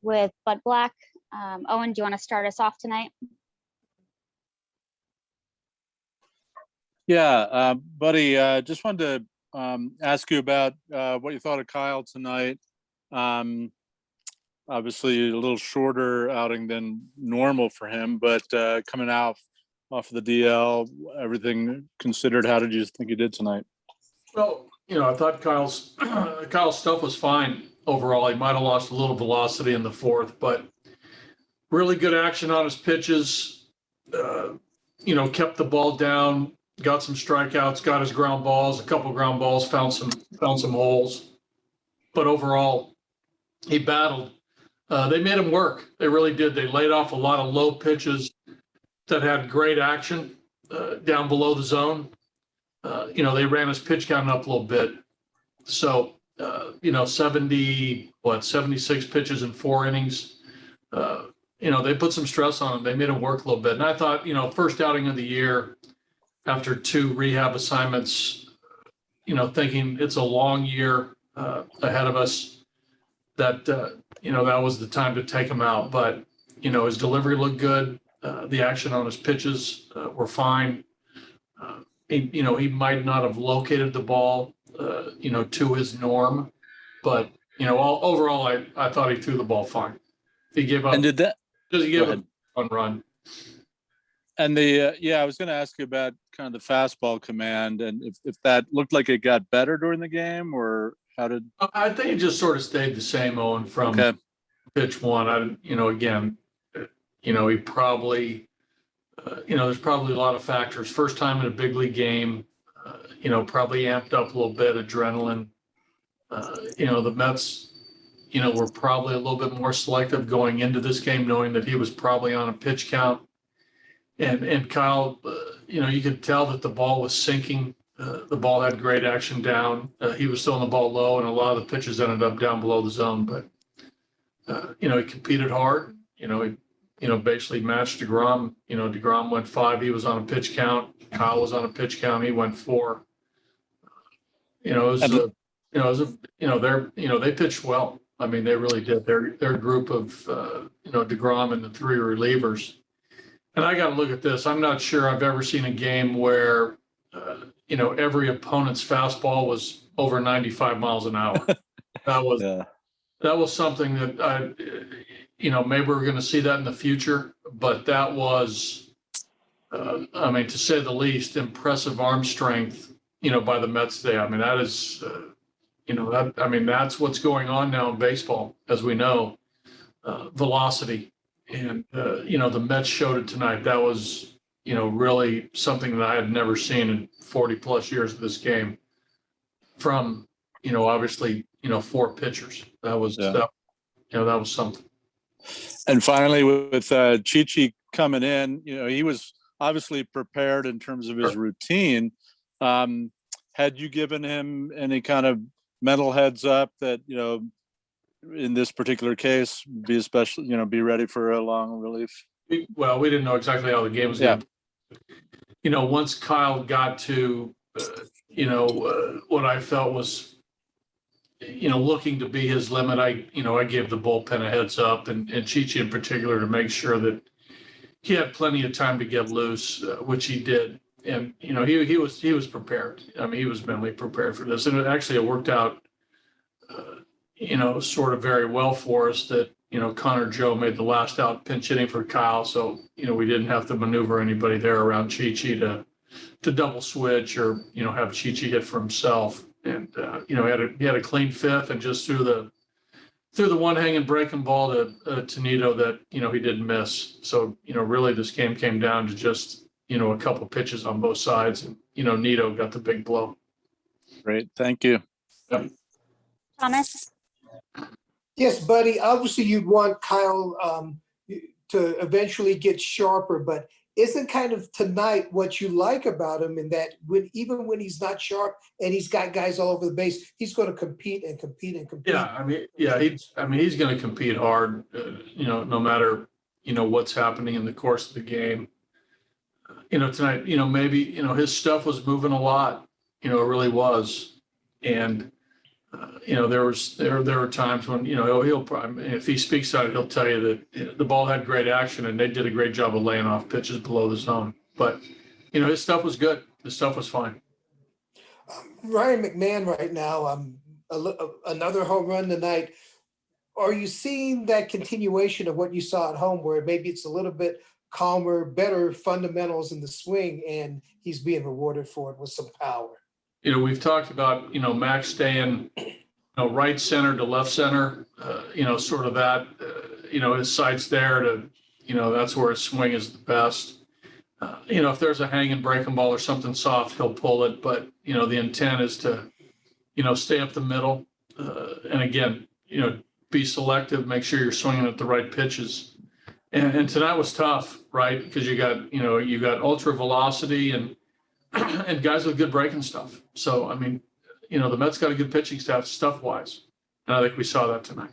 with Bud Black. Owen, do you want to start us off tonight? Yeah, buddy, just wanted to ask you about what you thought of Kyle tonight. Obviously, a little shorter outing than normal for him, but coming out off of the DL, everything considered, how did you think he did tonight? Well, I thought Kyle's stuff was fine overall. He might have lost a little velocity in the fourth, but really good action on his pitches. Kept the ball down, got some strikeouts, got his ground balls, a couple ground balls, found some holes. But overall, he battled. They made him work. They really did. They laid off a lot of low pitches that had great action down below the zone. They ran his pitch count up a little bit. So, 76 pitches in 4 innings. They put some stress on him. They made him work a little bit. And I thought, first outing of the year after 2 rehab assignments, thinking it's a long year ahead of us, that that was the time to take him out. But, his delivery looked good. The action on his pitches were fine. He might not have located the ball, to his norm, but overall, I thought he threw the ball fine. He gave up. And did that? Does he give up one run? And I was going to ask you about kind of the fastball command, and if that looked like it got better during the game, or how did? I think it just sort of stayed the same, Owen, from pitch one. He probably. There's probably a lot of factors. First time in a big league game, probably amped up a little bit, adrenaline. The Mets, were probably a little bit more selective going into this game, knowing that he was probably on a pitch count. And Kyle, you could tell that the ball was sinking. The ball had great action down. He was throwing the ball low, and a lot of the pitches ended up down below the zone. But, he competed hard. He basically matched DeGrom. DeGrom went 5. He was on a pitch count. Kyle was on a pitch count. He went 4. They pitched well. I mean, they really did. Their group of, DeGrom and the 3 relievers. And I got to look at this. I'm not sure I've ever seen a game where, every opponent's fastball was over 95 miles an hour. That was something that maybe we're going to see that in the future, but that was, to say the least, impressive arm strength, by the Mets today. I mean, that is, that's what's going on now in baseball, as we know, velocity. And, the Mets showed it tonight. That was, really something that I had never seen in 40 plus years of this game from, obviously, 4 pitchers. That was, that was something. And finally, with Chacin coming in, he was obviously prepared in terms of his routine. Had you given him any kind of mental heads up that, in this particular case, be ready for a long relief? Well, we didn't know exactly how the game was going. Once Kyle got to, what I felt was, looking to be his limit, I gave the bullpen a heads up, and Chacin in particular, to make sure that he had plenty of time to get loose, which he did. And, he was prepared. I mean, he was mentally prepared for this. And it worked out, sort of very well for us that, Connor Joe made the last out pinch hitting for Kyle. So, we didn't have to maneuver anybody there around Chacin to double switch or, have Chacin hit for himself. And, he had a clean 5th and just threw the one hanging breaking ball to Nito that, he didn't miss. So, really this game came down to just, a couple pitches on both sides, and, Nito got the big blow. Great. Thank you. Yep. Thomas? Yes, buddy. Obviously, you'd want Kyle to eventually get sharper, but isn't kind of tonight what you like about him in that even when he's not sharp and he's got guys all over the base, he's going to compete and compete and compete. Yeah, he's going to compete hard, no matter, what's happening in the course of the game. Tonight, maybe, his stuff was moving a lot, it really was. And, there were times when, he'll probably, if he speaks out, he'll tell you that the ball had great action and they did a great job of laying off pitches below the zone. But, his stuff was good. His stuff was fine. Ryan McMahon right now, another home run tonight. Are you seeing that continuation of what you saw at home, where maybe it's a little bit calmer, better fundamentals in the swing, and he's being rewarded for it with some power? We've talked about, Max staying, right center to left center, sort of that, his sights there to, that's where his swing is the best. If there's a hanging breaking ball or something soft, he'll pull it. But, the intent is to, stay up the middle. And again, be selective, make sure you're swinging at the right pitches. And tonight was tough, right? Because you got ultra velocity and guys with good breaking stuff. So, the Mets got a good pitching staff stuff-wise. And I think we saw that tonight.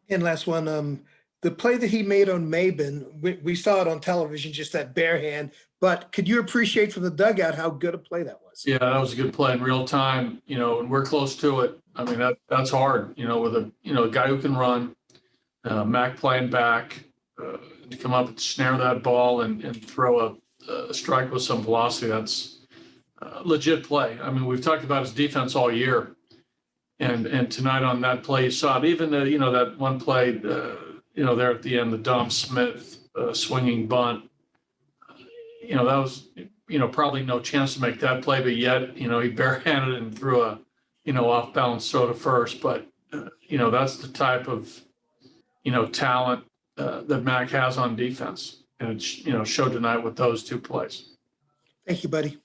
And last one, the play that he made on Maben, we saw it on television, just that bare hand. But could you appreciate from the dugout how good a play that was? Yeah, that was a good play in real time, and we're close to it. That's hard, with a guy who can run, Mac playing back, to come up and snare that ball and throw a strike with some velocity. That's legit play. We've talked about his defense all year, and tonight on that play, you saw it. Even that one play, there at the end, the Dom Smith swinging bunt. That was, probably no chance to make that play, but yet, he barehanded it and threw a, off balance throw to first. But, that's the type of, talent that Mac has on defense. And it, showed tonight with those two plays. Thank you, buddy.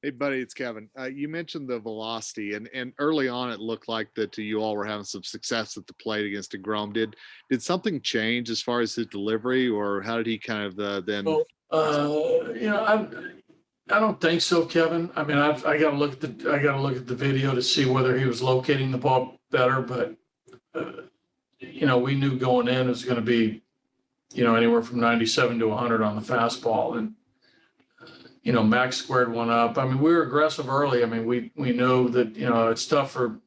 Hey, buddy, it's Kevin. You mentioned the velocity, and early on it looked like that you all were having some success at the plate against DeGrom. Did something change as far as his delivery, or how did he kind of then? Well, I don't think so, Kevin. I got to look at the video to see whether he was locating the ball better, but we knew going in it was going to be, anywhere from 97 to 100 on the fastball, and Max squared one up. We were aggressive early. We knew that, it's tough for,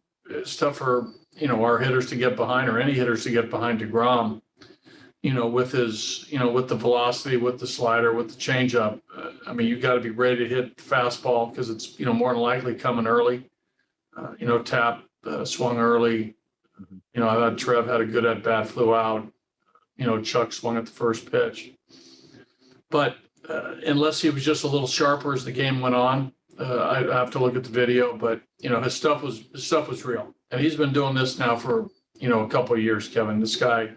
our hitters to get behind, or any hitters to get behind DeGrom, with his, with the velocity, with the slider, with the changeup. You got to be ready to hit the fastball because it's, more than likely coming early. Tap swung early. I thought Trev had a good at bat, flew out. Chuck swung at the first pitch. But unless he was just a little sharper as the game went on, I have to look at the video. But his stuff was real, and he's been doing this now for a couple of years. Kevin, this guy,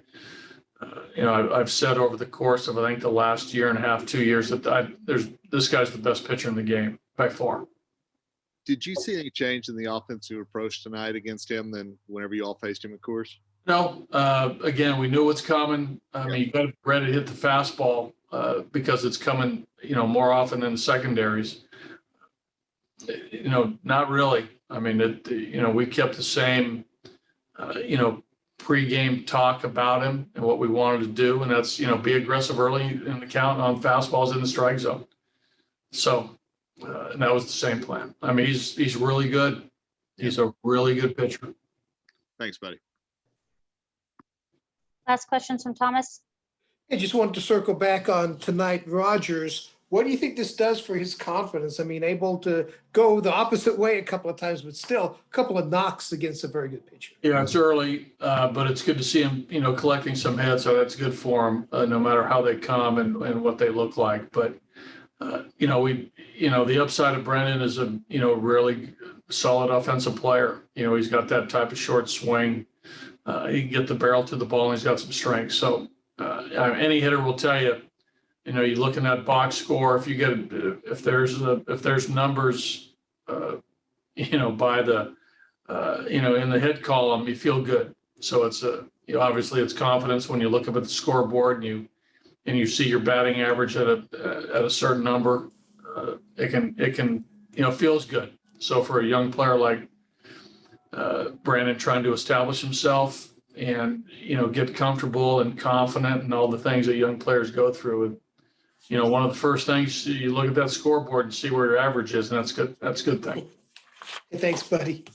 I've said over the course of I think the last year and a half, 2 years that this guy's the best pitcher in the game by far. Did you see any change in the offensive approach tonight against him than whenever you all faced him at Coors? No. Again, we knew what's coming. You got to be ready to hit the fastball because it's coming, more often than the secondaries. Not really. We kept the same, pre-game talk about him and what we wanted to do, and that's, be aggressive early in the count on fastballs in the strike zone. So, and that was the same plan. He's really good. He's a really good pitcher. Thanks, buddy. Last questions from Thomas. I just wanted to circle back on tonight, Rogers. What do you think this does for his confidence? Able to go the opposite way a couple of times, but still a couple of knocks against a very good pitcher. Yeah, it's early, but it's good to see him, collecting some hits. So that's good for him, no matter how they come and what they look like. But, the upside of Brennan is a, really solid offensive player. He's got that type of short swing. He can get the barrel to the ball, and he's got some strength. So any hitter will tell you, you look in that box score, if you get, if there's numbers, by the, in the hit column, you feel good. So it's obviously it's confidence when you look up at the scoreboard and you see your batting average at a certain number. It can feels good. So for a young player like Brandon trying to establish himself and get comfortable and confident and all the things that young players go through, you know, one of the first things, you look at that scoreboard and see where your average is, and that's good. That's a good thing. Thanks, buddy.